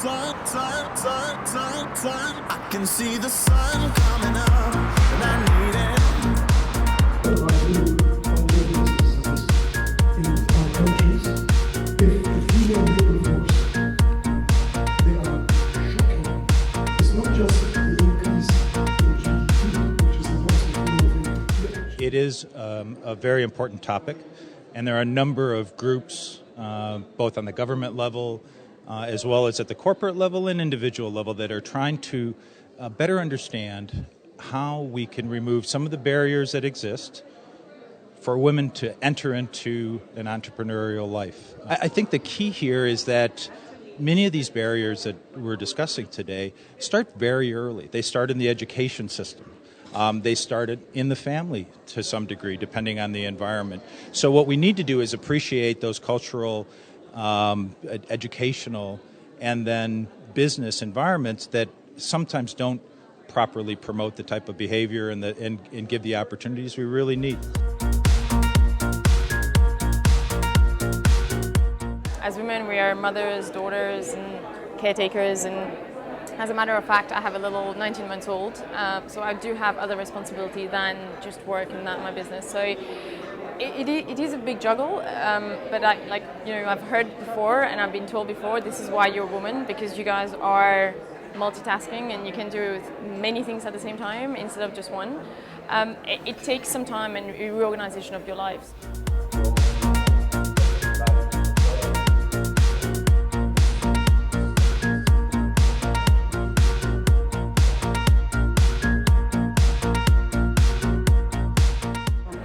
I can see the sun coming up, and I need it. What I do on a daily basis in our countries, if the female labor force, they are shocking. It's not just the increase in GDP, which is the most important thing. It is a very important topic, and there are a number of groups, both on the government level, as well as at the corporate level and individual level, that are trying to better understand how we can remove some of the barriers that exist for women to enter into an entrepreneurial life. I think the key here is that many of these barriers that we're discussing today start very early. They start in the education system. They started in the family to some degree, depending on the environment. So what we need to do is appreciate those cultural, educational, and then business environments that sometimes don't properly promote the type of behavior and give the opportunities we really need. As women, we are mothers, daughters, and caretakers, and as a matter of fact, I have a little 19-month-old, so I do have other responsibility than just work and my business. So it is a big juggle, but I've heard before and I've been told before, this is why you're a woman, because you guys are multitasking and you can do many things at the same time instead of just one. It takes some time and reorganization of your lives.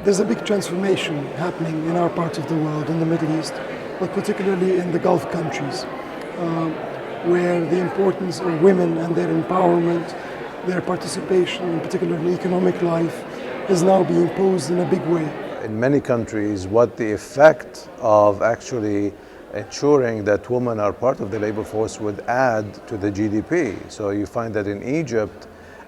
There's a big transformation happening in our part of the world, in the Middle East, but particularly in the Gulf countries, where the importance of women and their empowerment, their participation, in particular in economic life, is now being posed in a big way. In many countries, what the effect of actually ensuring that women are part of the labor force would add to the GDP. So you find that in Egypt,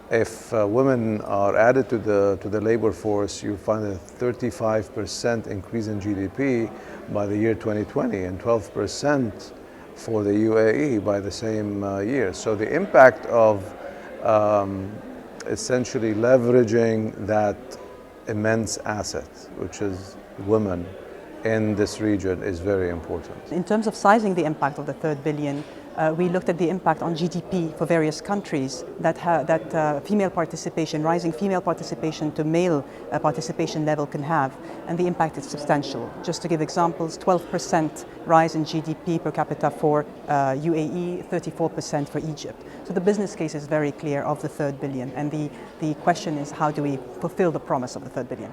if women are added to the labor force, you find a 35% increase in GDP by the year 2020 and 12% for the UAE by the same year. So the impact of essentially leveraging that immense asset, which is women in this region, is very important. In terms of sizing the impact of the $3 billion, we looked at the impact on GDP for various countries that female participation, rising female participation to male participation level can have, and the impact is substantial. Just to give examples, 12% rise in GDP per capita for UAE, 34% for Egypt. So the business case is very clear of the $3 billion, and the question is, how do we fulfill the promise of the $3 billion?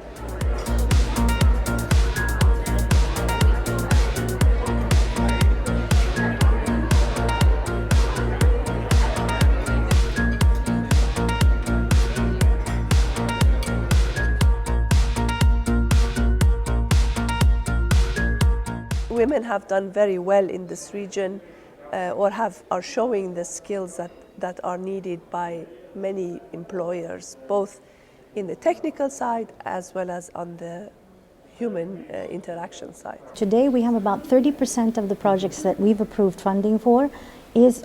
Women have done very well in this region, or are showing the skills that are needed by many employers, both in the technical side as well as on the human interaction side. Today we have about 30% of the projects that we've approved funding for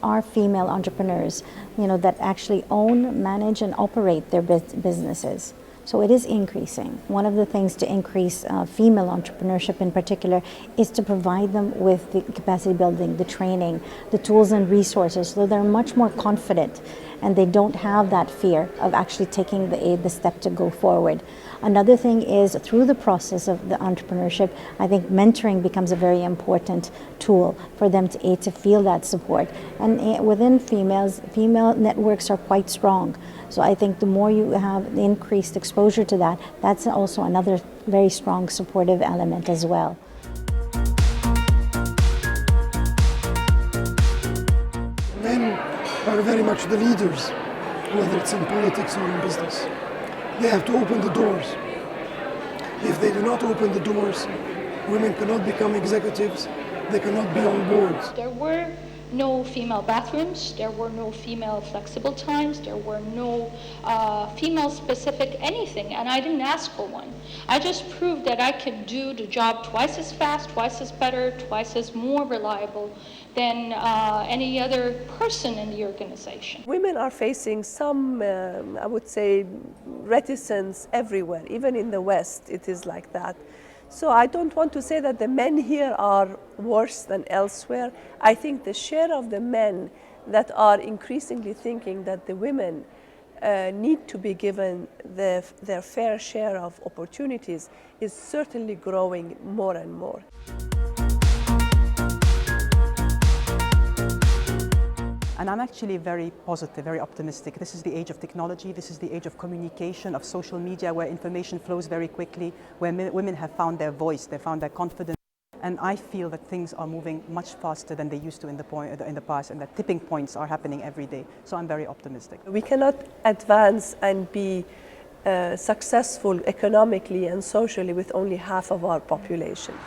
are female entrepreneurs, that actually own, manage, and operate their businesses. So it is increasing. One of the things to increase female entrepreneurship in particular is to provide them with the capacity building, the training, the tools and resources, so they're much more confident and they don't have that fear of actually taking the step to go forward. Another thing is, through the process of the entrepreneurship, I think mentoring becomes a very important tool for them to feel that support. And within female networks are quite strong. So I think the more you have increased exposure to that, that's also another very strong supportive element as well. Men are very much the leaders, whether it's in politics or in business. They have to open the doors. If they do not open the doors, women cannot become executives, they cannot be on boards. There were no female bathrooms, there were no female flexible times, there were no female specific anything, and I didn't ask for one. I just proved that I could do the job twice as fast, twice as better, twice as more reliable than any other person in the organization. Women are facing some, I would say, reticence everywhere. Even in the West, it is like that. So I don't want to say that the men here are worse than elsewhere. I think the share of the men that are increasingly thinking that the women need to be given their fair share of opportunities is certainly growing more and more. And I'm actually very positive, very optimistic. This is the age of technology, this is the age of communication, of social media, where information flows very quickly, where women have found their voice, they found their confidence. And I feel that things are moving much faster than they used to in the past, and that tipping points are happening every day. So I'm very optimistic. We cannot advance and be successful economically and socially with only half of our population.